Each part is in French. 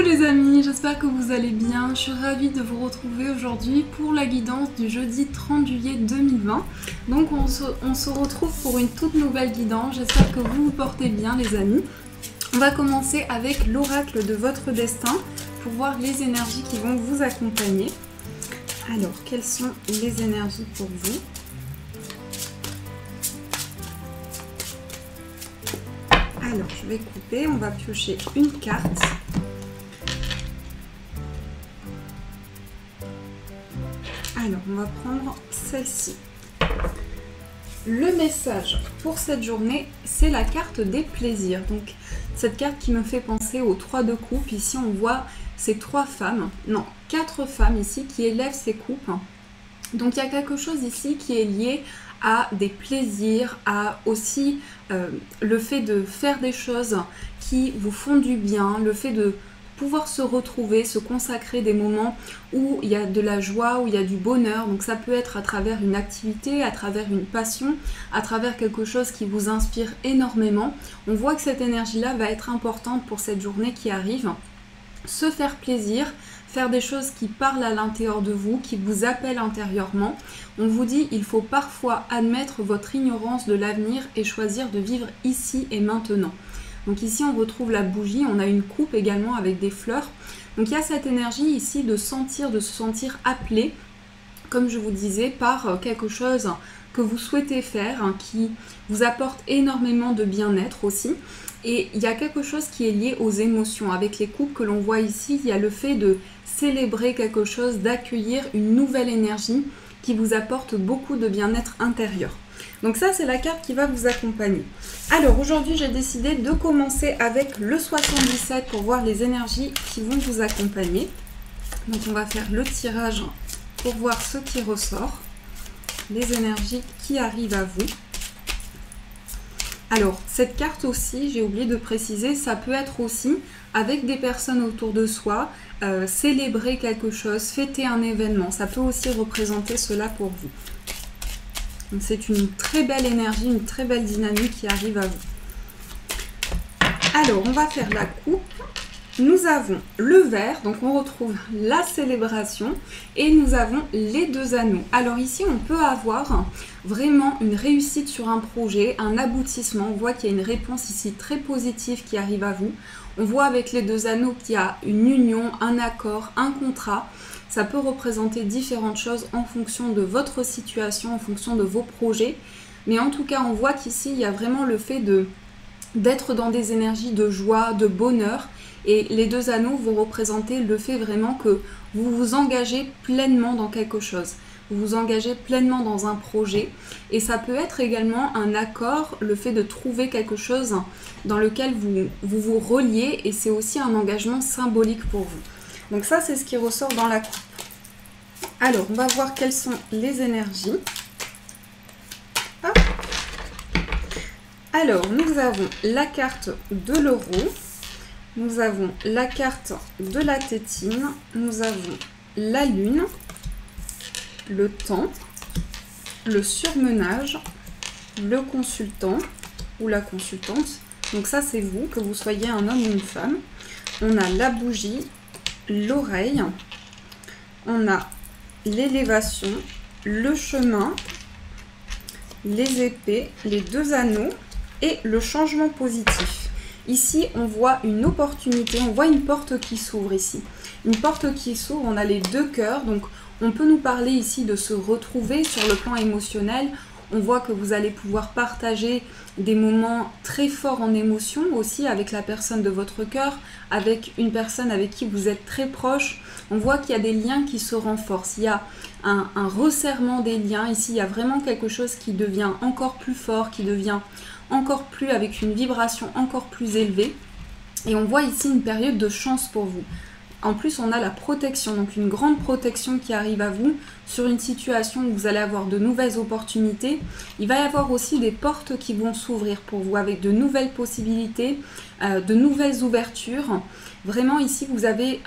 les amis, j'espère que vous allez bien. Je suis ravie de vous retrouver aujourd'hui pour la guidance du jeudi 30 juillet 2020. Donc on se retrouve pour une toute nouvelle guidance. J'espère que vous vous portez bien les amis. On va commencer avec l'oracle de votre destin pour voir les énergies qui vont vous accompagner. Alors, quelles sont les énergies pour vous ? Alors, je vais couper, on va piocher une carte. Alors, on va prendre celle-ci. Le message pour cette journée, c'est la carte des plaisirs. Donc, cette carte qui me fait penser aux 3 de coupe. Ici, on voit ces 4 femmes ici qui élèvent ces coupes. Donc, il y a quelque chose ici qui est lié à des plaisirs, à aussi le fait de faire des choses qui vous font du bien, le fait de pouvoir se retrouver, se consacrer des moments où il y a de la joie, où il y a du bonheur. Donc ça peut être à travers une activité, à travers une passion, à travers quelque chose qui vous inspire énormément. On voit que cette énergie-là va être importante pour cette journée qui arrive. Se faire plaisir, faire des choses qui parlent à l'intérieur de vous, qui vous appellent intérieurement. On vous dit, il faut parfois admettre votre ignorance de l'avenir et choisir de vivre ici et maintenant. Donc ici, on retrouve la bougie, on a une coupe également avec des fleurs. Donc il y a cette énergie ici de se sentir appelé, comme je vous disais, par quelque chose que vous souhaitez faire, qui vous apporte énormément de bien-être aussi. Et il y a quelque chose qui est lié aux émotions. Avec les coupes que l'on voit ici, il y a le fait de célébrer quelque chose, d'accueillir une nouvelle énergie qui vous apporte beaucoup de bien-être intérieur. Donc ça, c'est la carte qui va vous accompagner. Alors aujourd'hui, j'ai décidé de commencer avec le 77 pour voir les énergies qui vont vous accompagner. Donc on va faire le tirage pour voir ce qui ressort, les énergies qui arrivent à vous. Alors, cette carte aussi, j'ai oublié de préciser, ça peut être aussi avec des personnes autour de soi, célébrer quelque chose, fêter un événement. Ça peut aussi représenter cela pour vous. C'est une très belle énergie, une très belle dynamique qui arrive à vous. Alors, on va faire la coupe. Nous avons le vert, donc on retrouve la célébration et nous avons les 2 anneaux. Alors ici, on peut avoir vraiment une réussite sur un projet, un aboutissement. On voit qu'il y a une réponse ici très positive qui arrive à vous. On voit avec les 2 anneaux qu'il y a une union, un accord, un contrat. Ça peut représenter différentes choses en fonction de votre situation, en fonction de vos projets. Mais en tout cas, on voit qu'ici, il y a vraiment le fait d'être dans des énergies de joie, de bonheur. Et les 2 anneaux vont représenter le fait vraiment que vous vous engagez pleinement dans quelque chose. Vous vous engagez pleinement dans un projet. Et ça peut être également un accord, le fait de trouver quelque chose dans lequel vous reliez. Et c'est aussi un engagement symbolique pour vous. Donc ça, c'est ce qui ressort dans la coupe. Alors, on va voir quelles sont les énergies. Hop. Alors, nous avons la carte de l'euro. Nous avons la carte de la tétine, nous avons la lune, le temps, le surmenage, le consultant ou la consultante. Donc ça, c'est vous, que vous soyez un homme ou une femme. On a la bougie, l'oreille, on a l'élévation, le chemin, les épées, les 2 anneaux et le changement positif. Ici, on voit une opportunité, on voit une porte qui s'ouvre ici. Une porte qui s'ouvre, on a les 2 cœurs, donc on peut nous parler ici de se retrouver sur le plan émotionnel. On voit que vous allez pouvoir partager des moments très forts en émotion aussi avec la personne de votre cœur, avec une personne avec qui vous êtes très proche. On voit qu'il y a des liens qui se renforcent. Il y a un resserrement des liens. Ici, il y a vraiment quelque chose qui devient encore plus fort, qui devient encore plus avec une vibration encore plus élevée. Et on voit ici une période de chance pour vous. En plus, on a la protection, donc une grande protection qui arrive à vous sur une situation où vous allez avoir de nouvelles opportunités. Il va y avoir aussi des portes qui vont s'ouvrir pour vous avec de nouvelles possibilités, de nouvelles ouvertures. Vraiment ici, vous avez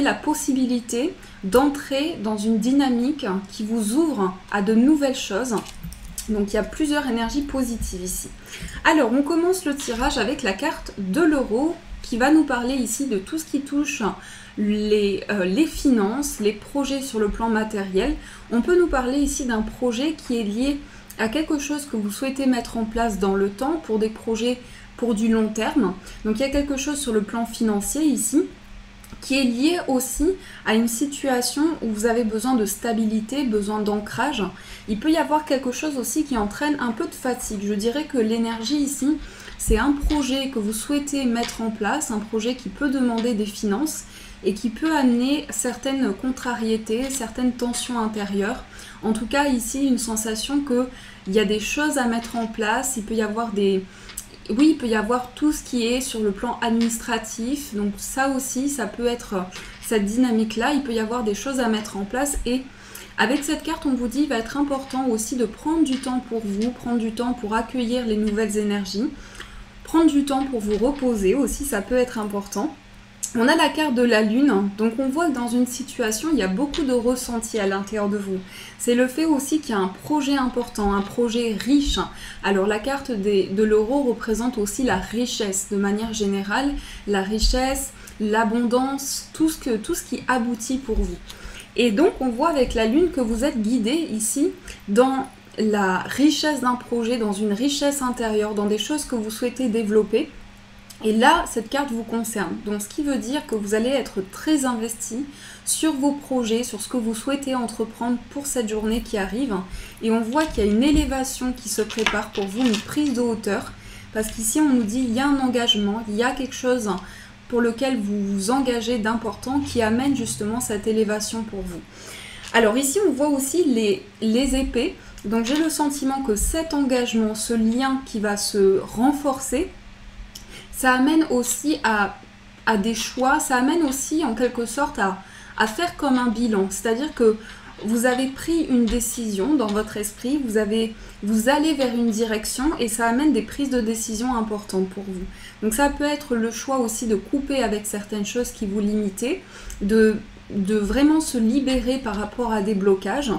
la possibilité d'entrer dans une dynamique qui vous ouvre à de nouvelles choses. Donc il y a plusieurs énergies positives ici. Alors on commence le tirage avec la carte de l'euro qui va nous parler ici de tout ce qui touche les finances, les projets sur le plan matériel. On peut nous parler ici d'un projet qui est lié à quelque chose que vous souhaitez mettre en place dans le temps pour des projets pour du long terme. Donc il y a quelque chose sur le plan financier ici qui est lié aussi à une situation où vous avez besoin de stabilité, besoin d'ancrage. Il peut y avoir quelque chose aussi qui entraîne un peu de fatigue. Je dirais que l'énergie ici, c'est un projet que vous souhaitez mettre en place, un projet qui peut demander des finances et qui peut amener certaines contrariétés, certaines tensions intérieures. En tout cas, ici, une sensation qu'il y a des choses à mettre en place, il peut y avoir oui, il peut y avoir tout ce qui est sur le plan administratif, donc ça aussi, ça peut être cette dynamique-là, il peut y avoir des choses à mettre en place et avec cette carte, on vous dit, il va être important aussi de prendre du temps pour vous, prendre du temps pour accueillir les nouvelles énergies, prendre du temps pour vous reposer aussi, ça peut être important. On a la carte de la lune, donc on voit que dans une situation, il y a beaucoup de ressentis à l'intérieur de vous. C'est le fait aussi qu'il y a un projet important, un projet riche. Alors la carte de l'euro représente aussi la richesse de manière générale, la richesse, l'abondance, tout ce qui aboutit pour vous. Et donc on voit avec la lune que vous êtes guidé ici dans la richesse d'un projet, dans une richesse intérieure, dans des choses que vous souhaitez développer. Et là, cette carte vous concerne. Donc, ce qui veut dire que vous allez être très investi sur vos projets, sur ce que vous souhaitez entreprendre pour cette journée qui arrive. Et on voit qu'il y a une élévation qui se prépare pour vous, une prise de hauteur. Parce qu'ici, on nous dit qu'il y a un engagement, il y a quelque chose pour lequel vous vous engagez d'important qui amène justement cette élévation pour vous. Alors ici, on voit aussi les épées. Donc, j'ai le sentiment que cet engagement, ce lien qui va se renforcer, ça amène aussi à des choix, ça amène aussi en quelque sorte à faire comme un bilan. C'est-à-dire que vous avez pris une décision dans votre esprit, vous allez vers une direction et ça amène des prises de décision importantes pour vous. Donc ça peut être le choix aussi de couper avec certaines choses qui vous limitaient, de vraiment se libérer par rapport à des blocages.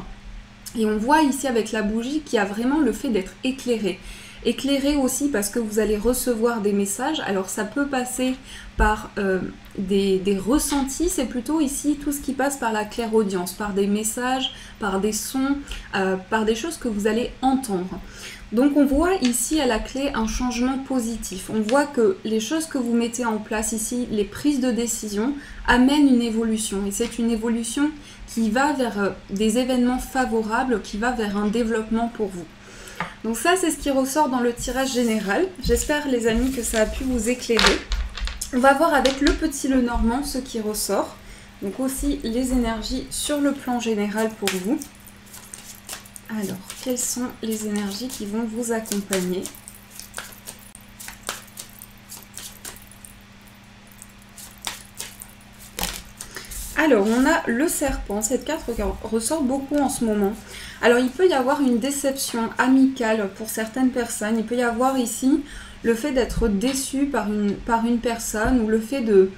Et on voit ici avec la bougie qu'il y a vraiment le fait d'être éclairé. Éclairé aussi parce que vous allez recevoir des messages. Alors ça peut passer par des ressentis, c'est plutôt ici tout ce qui passe par la clairaudience, par des messages, par des sons, par des choses que vous allez entendre. Donc on voit ici à la clé un changement positif. On voit que les choses que vous mettez en place ici, les prises de décision, amènent une évolution. Et c'est une évolution qui va vers des événements favorables, qui va vers un développement pour vous. Donc ça, c'est ce qui ressort dans le tirage général. J'espère, les amis, que ça a pu vous éclairer. On va voir avec le petit Lenormand ce qui ressort. Donc aussi les énergies sur le plan général pour vous. Alors, quelles sont les énergies qui vont vous accompagner ? Alors, on a le serpent. Cette carte ressort beaucoup en ce moment. Alors, il peut y avoir une déception amicale pour certaines personnes. Il peut y avoir ici le fait d'être déçu par une personne ou le fait de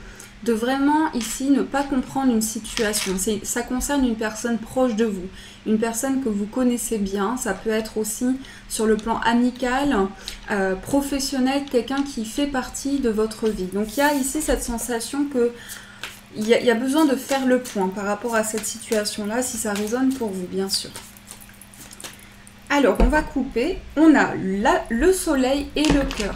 vraiment ici ne pas comprendre une situation. Ça concerne une personne proche de vous, une personne que vous connaissez bien. Ça peut être aussi sur le plan amical, professionnel, quelqu'un qui fait partie de votre vie. Donc, il y a ici cette sensation que il y a besoin de faire le point par rapport à cette situation-là, si ça résonne pour vous, bien sûr. Alors, on va couper. On a le soleil et le cœur.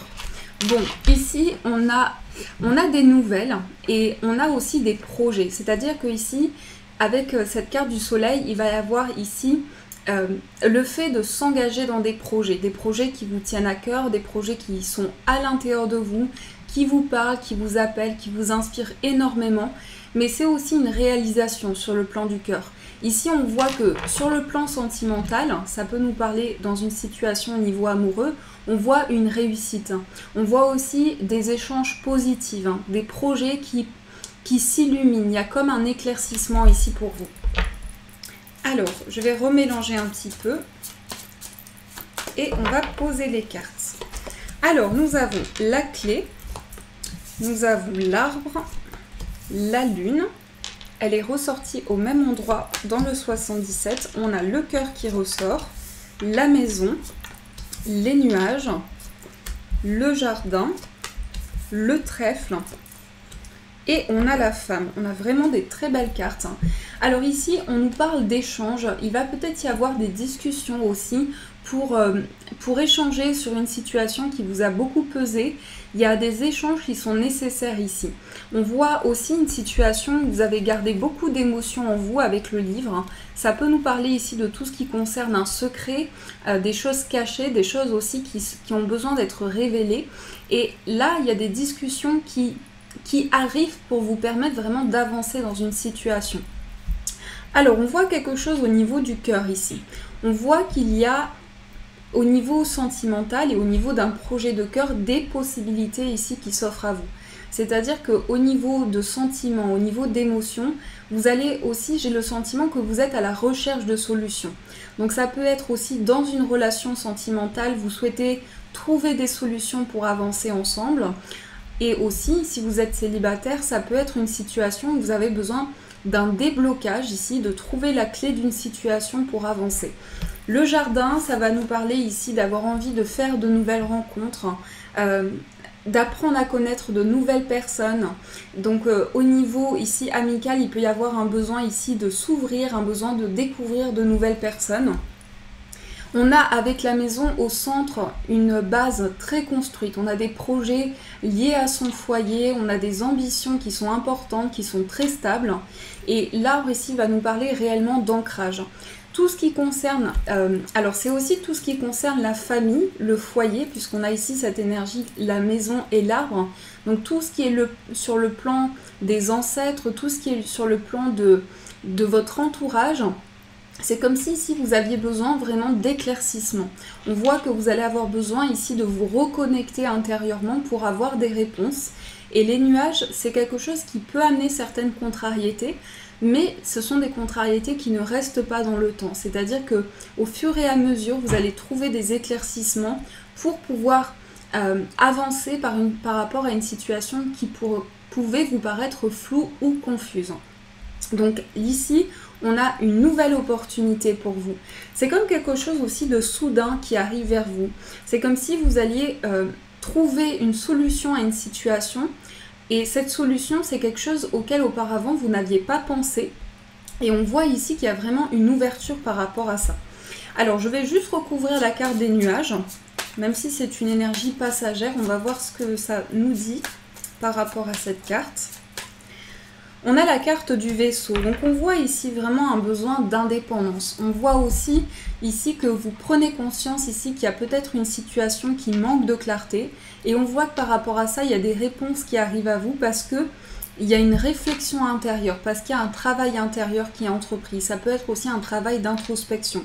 Bon, ici, on a des nouvelles et on a aussi des projets. C'est-à-dire que ici, avec cette carte du soleil, il va y avoir ici le fait de s'engager dans des projets qui vous tiennent à cœur, des projets qui sont à l'intérieur de vous, qui vous parlent, qui vous appellent, qui vous inspirent énormément. Mais c'est aussi une réalisation sur le plan du cœur. Ici, on voit que sur le plan sentimental, ça peut nous parler dans une situation au niveau amoureux, on voit une réussite. On voit aussi des échanges positifs, des projets qui s'illuminent. Il y a comme un éclaircissement ici pour vous. Alors, je vais remélanger un petit peu et on va poser les cartes. Alors, nous avons la clé, nous avons l'arbre, la lune. Elle est ressortie au même endroit dans le 77. On a le cœur qui ressort, la maison, les nuages, le jardin le trèfle et on a la femme. On a vraiment des très belles cartes. Alors ici, on nous parle d'échanges. Il va peut-être y avoir des discussions aussi pour échanger sur une situation qui vous a beaucoup pesé. Il y a des échanges qui sont nécessaires ici. On voit aussi une situation où vous avez gardé beaucoup d'émotions en vous avec le livre. Ça peut nous parler ici de tout ce qui concerne un secret, des choses cachées, des choses aussi qui ont besoin d'être révélées. Et là, il y a des discussions qui arrivent pour vous permettre vraiment d'avancer dans une situation. Alors, on voit quelque chose au niveau du cœur ici. On voit qu'il y a au niveau sentimental et au niveau d'un projet de cœur des possibilités ici qui s'offrent à vous. C'est-à-dire qu'au niveau de sentiments, au niveau d'émotions, vous allez aussi, j'ai le sentiment que vous êtes à la recherche de solutions. Donc ça peut être aussi dans une relation sentimentale, vous souhaitez trouver des solutions pour avancer ensemble. Et aussi, si vous êtes célibataire, ça peut être une situation où vous avez besoin d'un déblocage ici, de trouver la clé d'une situation pour avancer. Le jardin, ça va nous parler ici d'avoir envie de faire de nouvelles rencontres, d'apprendre à connaître de nouvelles personnes. Donc au niveau ici amical, il peut y avoir un besoin ici de s'ouvrir, un besoin de découvrir de nouvelles personnes. On a avec la maison au centre une base très construite, on a des projets liés à son foyer, on a des ambitions qui sont importantes, qui sont très stables. Et l'arbre ici va nous parler réellement d'ancrage. Tout ce qui concerne, alors c'est aussi tout ce qui concerne la famille, le foyer, puisqu'on a ici cette énergie, la maison et l'arbre. Donc tout ce qui est sur le plan des ancêtres, tout ce qui est sur le plan de votre entourage. C'est comme si ici vous aviez besoin vraiment d'éclaircissement. On voit que vous allez avoir besoin ici de vous reconnecter intérieurement pour avoir des réponses. Et les nuages, c'est quelque chose qui peut amener certaines contrariétés, mais ce sont des contrariétés qui ne restent pas dans le temps. C'est-à-dire que au fur et à mesure, vous allez trouver des éclaircissements pour pouvoir avancer par rapport à une situation qui pouvait vous paraître floue ou confuse. Donc ici, on a une nouvelle opportunité pour vous. C'est comme quelque chose aussi de soudain qui arrive vers vous. C'est comme si vous alliez trouver une solution à une situation. Et cette solution, c'est quelque chose auquel auparavant vous n'aviez pas pensé. Et on voit ici qu'il y a vraiment une ouverture par rapport à ça. Alors, je vais juste recouvrir la carte des nuages. Même si c'est une énergie passagère, on va voir ce que ça nous dit par rapport à cette carte. On a la carte du vaisseau, donc on voit ici vraiment un besoin d'indépendance. On voit aussi ici que vous prenez conscience ici qu'il y a peut-être une situation qui manque de clarté. Et on voit que par rapport à ça, il y a des réponses qui arrivent à vous parce qu'il y a une réflexion intérieure, parce qu'il y a un travail intérieur qui est entrepris. Ça peut être aussi un travail d'introspection.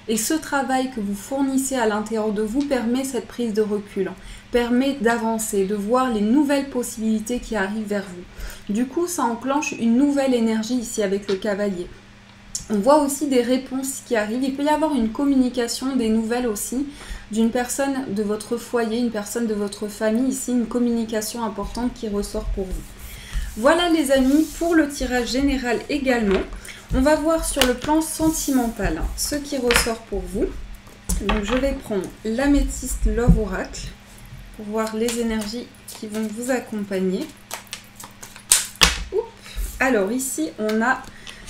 Et ce travail que vous fournissez à l'intérieur de vous permet cette prise de recul, permet d'avancer, de voir les nouvelles possibilités qui arrivent vers vous. Du coup, ça enclenche une nouvelle énergie ici avec le cavalier. On voit aussi des réponses qui arrivent. Il peut y avoir une communication, des nouvelles aussi, d'une personne de votre foyer, une personne de votre famille. Ici, une communication importante qui ressort pour vous. Voilà les amis, pour le tirage général également. On va voir sur le plan sentimental ce qui ressort pour vous. Donc je vais prendre l'améthyste Love Oracle pour voir les énergies qui vont vous accompagner. Alors ici on a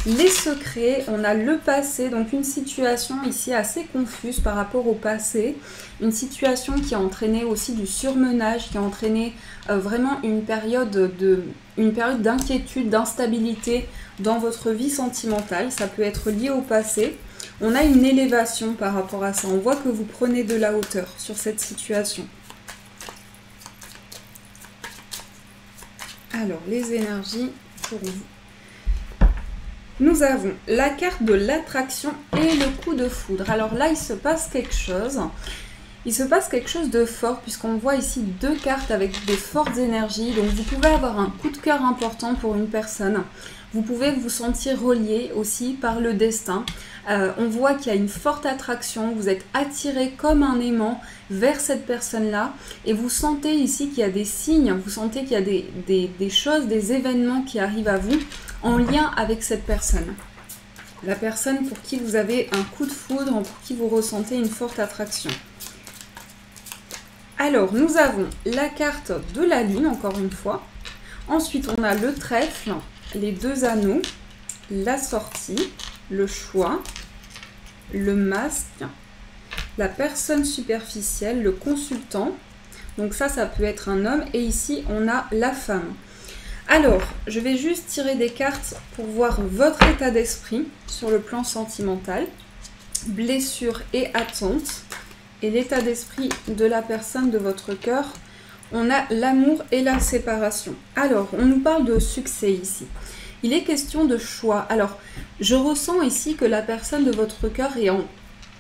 les secrets, on a le passé, donc une situation ici assez confuse par rapport au passé, une situation qui a entraîné aussi du surmenage, qui a entraîné vraiment une période d'inquiétude, d'instabilité dans votre vie sentimentale. Ça peut être lié au passé. On a une élévation par rapport à ça, on voit que vous prenez de la hauteur sur cette situation. Alors les énergies pour vous. Nous avons la carte de l'attraction et le coup de foudre. Alors là, il se passe quelque chose. Il se passe quelque chose de fort puisqu'on voit ici deux cartes avec des fortes énergies. Donc vous pouvez avoir un coup de cœur important pour une personne. Vous pouvez vous sentir relié aussi par le destin. On voit qu'il y a une forte attraction. Vous êtes attiré comme un aimant vers cette personne-là. Et vous sentez ici qu'il y a des signes. Vous sentez qu'il y a des choses, des événements qui arrivent à vous en lien avec cette personne. La personne pour qui vous avez un coup de foudre, pour qui vous ressentez une forte attraction. Alors, nous avons la carte de la lune, encore une fois. Ensuite, on a le trèfle, les 2 anneaux, la sortie, le choix, le masque, la personne superficielle, le consultant. Donc ça peut être un homme. Et ici, on a la femme. Alors, je vais juste tirer des cartes pour voir votre état d'esprit sur le plan sentimental. Blessure et attente. Et l'état d'esprit de la personne de votre cœur. On a l'amour et la séparation. Alors, on nous parle de succès ici. Il est question de choix. Alors, je ressens ici que la personne de votre cœur est en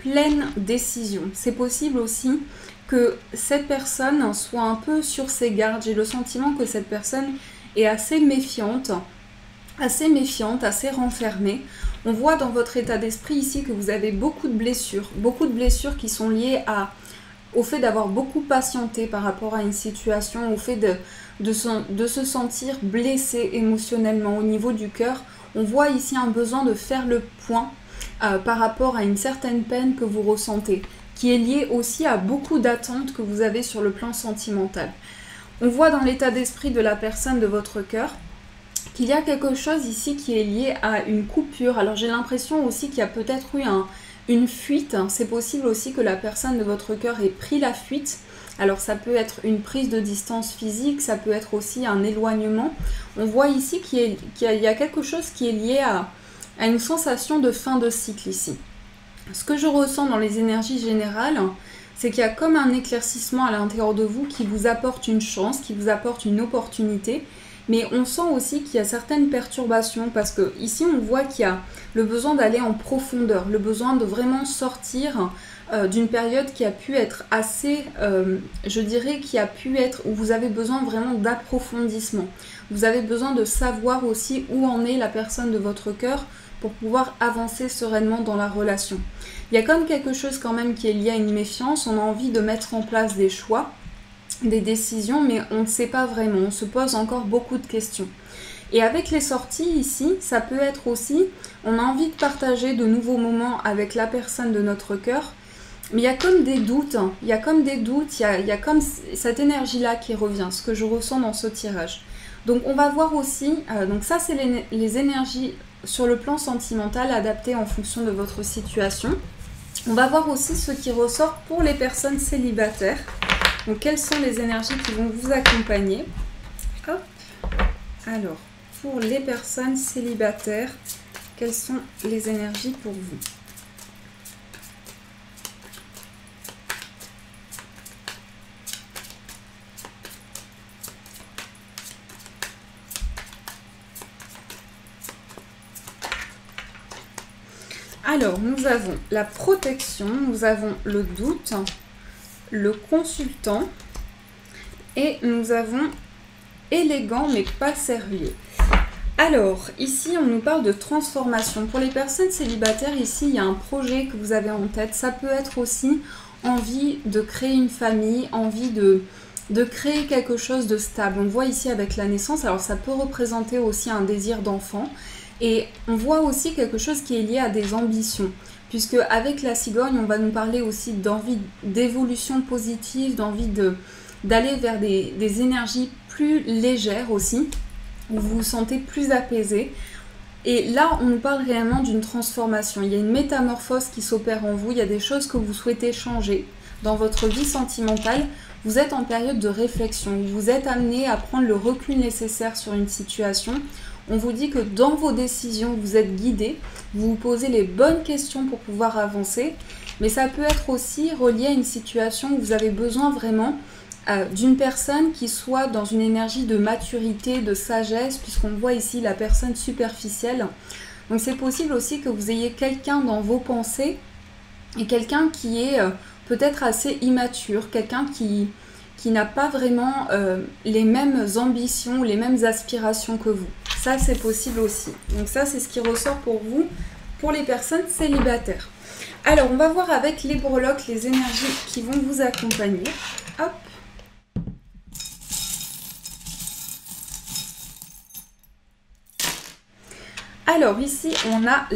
pleine décision. C'est possible aussi que cette personne soit un peu sur ses gardes. J'ai le sentiment que cette personne est assez méfiante, assez renfermée. On voit dans votre état d'esprit ici que vous avez beaucoup de blessures qui sont liées au fait d'avoir beaucoup patienté par rapport à une situation, au fait de se sentir blessé émotionnellement au niveau du cœur. On voit ici un besoin de faire le point par rapport à une certaine peine que vous ressentez, qui est liée aussi à beaucoup d'attentes que vous avez sur le plan sentimental. On voit dans l'état d'esprit de la personne de votre cœur qu'il y a quelque chose ici qui est lié à une coupure. Alors j'ai l'impression aussi qu'il y a peut-être eu une fuite. C'est possible aussi que la personne de votre cœur ait pris la fuite. Alors ça peut être une prise de distance physique, ça peut être aussi un éloignement. On voit ici qu'il y a quelque chose qui est lié à une sensation de fin de cycle ici. Ce que je ressens dans les énergies générales, c'est qu'il y a comme un éclaircissement à l'intérieur de vous qui vous apporte une chance, qui vous apporte une opportunité. Mais on sent aussi qu'il y a certaines perturbations parce que ici on voit qu'il y a le besoin d'aller en profondeur, le besoin de vraiment sortir d'une période qui a pu être assez, je dirais, qui a pu être où vous avez besoin vraiment d'approfondissement. Vous avez besoin de savoir aussi où en est la personne de votre cœur pour pouvoir avancer sereinement dans la relation. Il y a comme quelque chose quand même qui est lié à une méfiance, on a envie de mettre en place des choix, des décisions, mais on ne sait pas vraiment, on se pose encore beaucoup de questions. Et avec les sorties ici, ça peut être aussi, on a envie de partager de nouveaux moments avec la personne de notre cœur, mais il y a comme des doutes, il y a comme cette énergie-là qui revient, ce que je ressens dans ce tirage. Donc on va voir aussi, donc ça c'est les énergies sur le plan sentimental adaptées en fonction de votre situation. On va voir aussi ce qui ressort pour les personnes célibataires. Donc, quelles sont les énergies qui vont vous accompagner? Hop. Alors, pour les personnes célibataires, quelles sont les énergies pour vous? Alors, nous avons la protection, nous avons le doute, le consultant et nous avons élégant mais pas sérieux. Alors, ici, on nous parle de transformation. Pour les personnes célibataires, ici, il y a un projet que vous avez en tête. Ça peut être aussi envie de créer une famille, envie de créer quelque chose de stable. On voit ici avec la naissance, alors ça peut représenter aussi un désir d'enfant. Et on voit aussi quelque chose qui est lié à des ambitions. Puisque avec la cigogne, on va nous parler aussi d'envie d'évolution positive, d'envie d'aller vers des énergies plus légères aussi, où vous vous sentez plus apaisé. Et là, on nous parle réellement d'une transformation. Il y a une métamorphose qui s'opère en vous, il y a des choses que vous souhaitez changer dans votre vie sentimentale. Vous êtes en période de réflexion, vous êtes amené à prendre le recul nécessaire sur une situation. On vous dit que dans vos décisions, vous êtes guidé, vous vous posez les bonnes questions pour pouvoir avancer, mais ça peut être aussi relié à une situation où vous avez besoin vraiment d'une personne qui soit dans une énergie de maturité, de sagesse, puisqu'on voit ici la personne superficielle. Donc c'est possible aussi que vous ayez quelqu'un dans vos pensées et quelqu'un qui est peut-être assez immature, quelqu'un qui n'a pas vraiment les mêmes ambitions, les mêmes aspirations que vous. Ça, c'est possible aussi. Donc ça, c'est ce qui ressort pour vous, pour les personnes célibataires. Alors, on va voir avec les breloques les énergies qui vont vous accompagner. Hop. Alors, ici, on a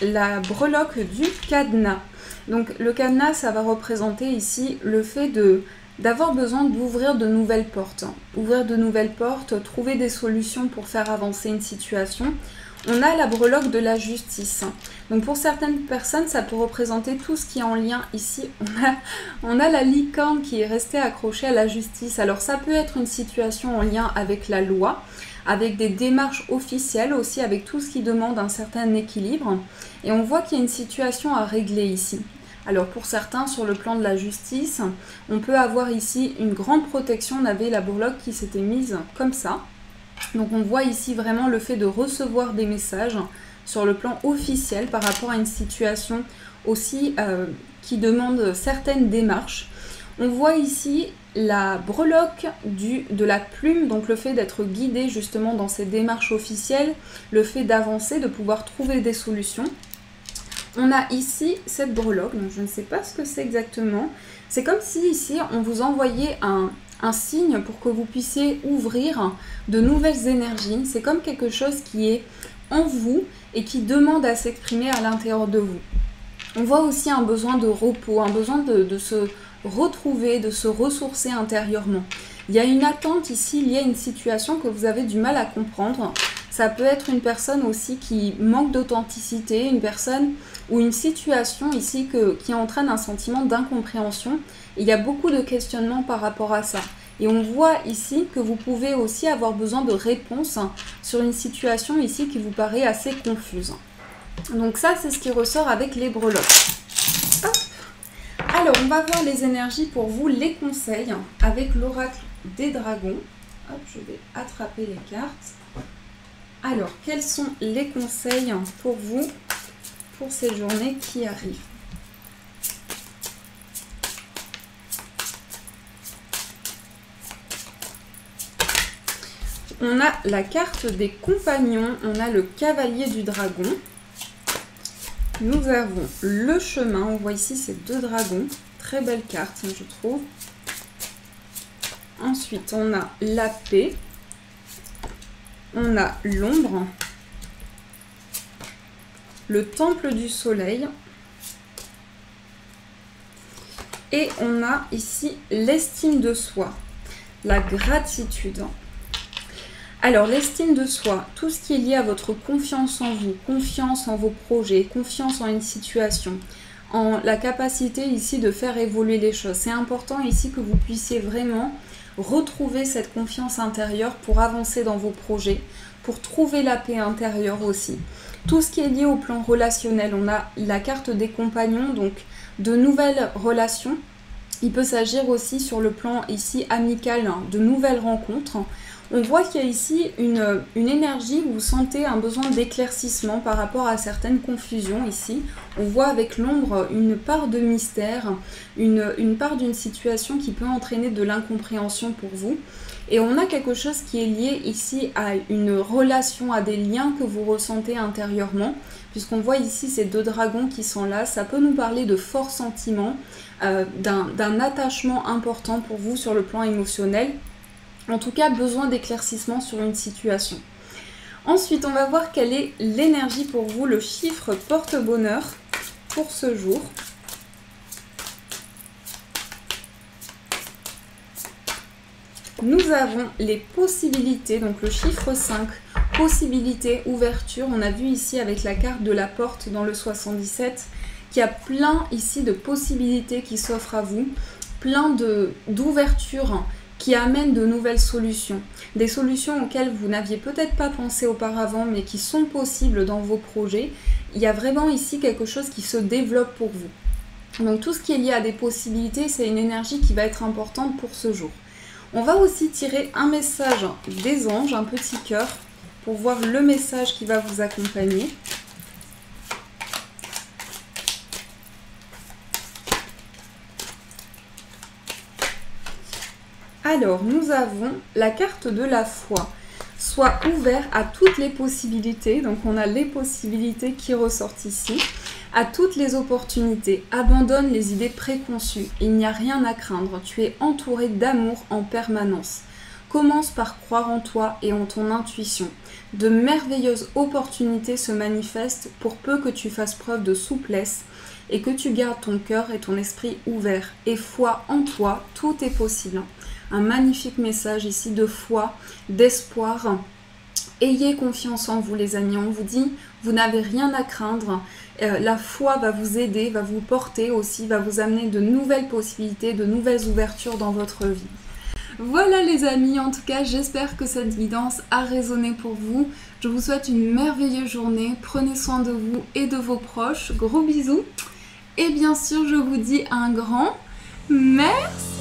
la breloque du cadenas. Donc, le cadenas, ça va représenter ici le fait d'avoir besoin d'ouvrir de nouvelles portes. Ouvrir de nouvelles portes, trouver des solutions pour faire avancer une situation. On a la breloque de la justice. Donc pour certaines personnes, ça peut représenter tout ce qui est en lien ici. On a la licorne qui est restée accrochée à la justice. Alors ça peut être une situation en lien avec la loi, avec des démarches officielles aussi, avec tout ce qui demande un certain équilibre. Et on voit qu'il y a une situation à régler ici. Alors pour certains, sur le plan de la justice, on peut avoir ici une grande protection. On avait la breloque qui s'était mise comme ça. Donc on voit ici vraiment le fait de recevoir des messages sur le plan officiel par rapport à une situation aussi qui demande certaines démarches. On voit ici la breloque de la plume, donc le fait d'être guidé justement dans ces démarches officielles, le fait d'avancer, de pouvoir trouver des solutions. On a ici cette breloque, donc je ne sais pas ce que c'est exactement. C'est comme si ici on vous envoyait un signe pour que vous puissiez ouvrir de nouvelles énergies. C'est comme quelque chose qui est en vous et qui demande à s'exprimer à l'intérieur de vous. On voit aussi un besoin de repos, un besoin de se retrouver, de se ressourcer intérieurement. Il y a une attente ici liée à une situation que vous avez du mal à comprendre. Ça peut être une personne aussi qui manque d'authenticité, une personne ou une situation ici qui entraîne un sentiment d'incompréhension. Il y a beaucoup de questionnements par rapport à ça. Et on voit ici que vous pouvez aussi avoir besoin de réponses sur une situation ici qui vous paraît assez confuse. Donc ça, c'est ce qui ressort avec les breloques. Hop. Alors, on va voir les énergies pour vous, les conseils avec l'oracle des dragons. Hop, je vais attraper les cartes. Alors, quels sont les conseils pour vous pour ces journées qui arrivent? On a la carte des compagnons, on a le cavalier du dragon. Nous avons le chemin, on voit ici ces deux dragons. Très belle carte, je trouve. Ensuite, on a la paix. On a l'ombre. Le temple du soleil. Et on a ici l'estime de soi, la gratitude. Alors, l'estime de soi, tout ce qui est lié à votre confiance en vous, confiance en vos projets, confiance en une situation, en la capacité ici de faire évoluer les choses. C'est important ici que vous puissiez vraiment retrouver cette confiance intérieure pour avancer dans vos projets, pour trouver la paix intérieure aussi. Tout ce qui est lié au plan relationnel, on a la carte des compagnons, donc de nouvelles relations. Il peut s'agir aussi sur le plan ici amical, de nouvelles rencontres. On voit qu'il y a ici une énergie où vous sentez un besoin d'éclaircissement par rapport à certaines confusions ici. On voit avec l'ombre une part de mystère, une part d'une situation qui peut entraîner de l'incompréhension pour vous. Et on a quelque chose qui est lié ici à une relation, à des liens que vous ressentez intérieurement. Puisqu'on voit ici ces deux dragons qui sont là, ça peut nous parler de forts sentiments, d'un attachement important pour vous sur le plan émotionnel. En tout cas, besoin d'éclaircissement sur une situation. Ensuite, on va voir quelle est l'énergie pour vous, le chiffre porte-bonheur pour ce jour. Nous avons les possibilités, donc le chiffre 5, possibilités, ouverture. On a vu ici avec la carte de la porte dans le 77 qu'il y a plein ici de possibilités qui s'offrent à vous, plein d'ouvertures qui amènent de nouvelles solutions. Des solutions auxquelles vous n'aviez peut-être pas pensé auparavant, mais qui sont possibles dans vos projets. Il y a vraiment ici quelque chose qui se développe pour vous. Donc tout ce qui est lié à des possibilités, c'est une énergie qui va être importante pour ce jour. On va aussi tirer un message des anges, un petit cœur, pour voir le message qui va vous accompagner. Alors, nous avons la carte de la foi. Sois ouvert à toutes les possibilités. Donc, on a les possibilités qui ressortent ici. À toutes les opportunités. Abandonne les idées préconçues. Il n'y a rien à craindre. Tu es entouré d'amour en permanence. Commence par croire en toi et en ton intuition. De merveilleuses opportunités se manifestent pour peu que tu fasses preuve de souplesse et que tu gardes ton cœur et ton esprit ouverts. Et foi en toi, tout est possible. Un magnifique message ici de foi, d'espoir. Ayez confiance en vous les amis, on vous dit, vous n'avez rien à craindre. La foi va vous aider, va vous porter aussi, va vous amener de nouvelles possibilités, de nouvelles ouvertures dans votre vie. Voilà les amis, en tout cas j'espère que cette guidance a résonné pour vous. Je vous souhaite une merveilleuse journée, prenez soin de vous et de vos proches, gros bisous. Et bien sûr je vous dis un grand merci.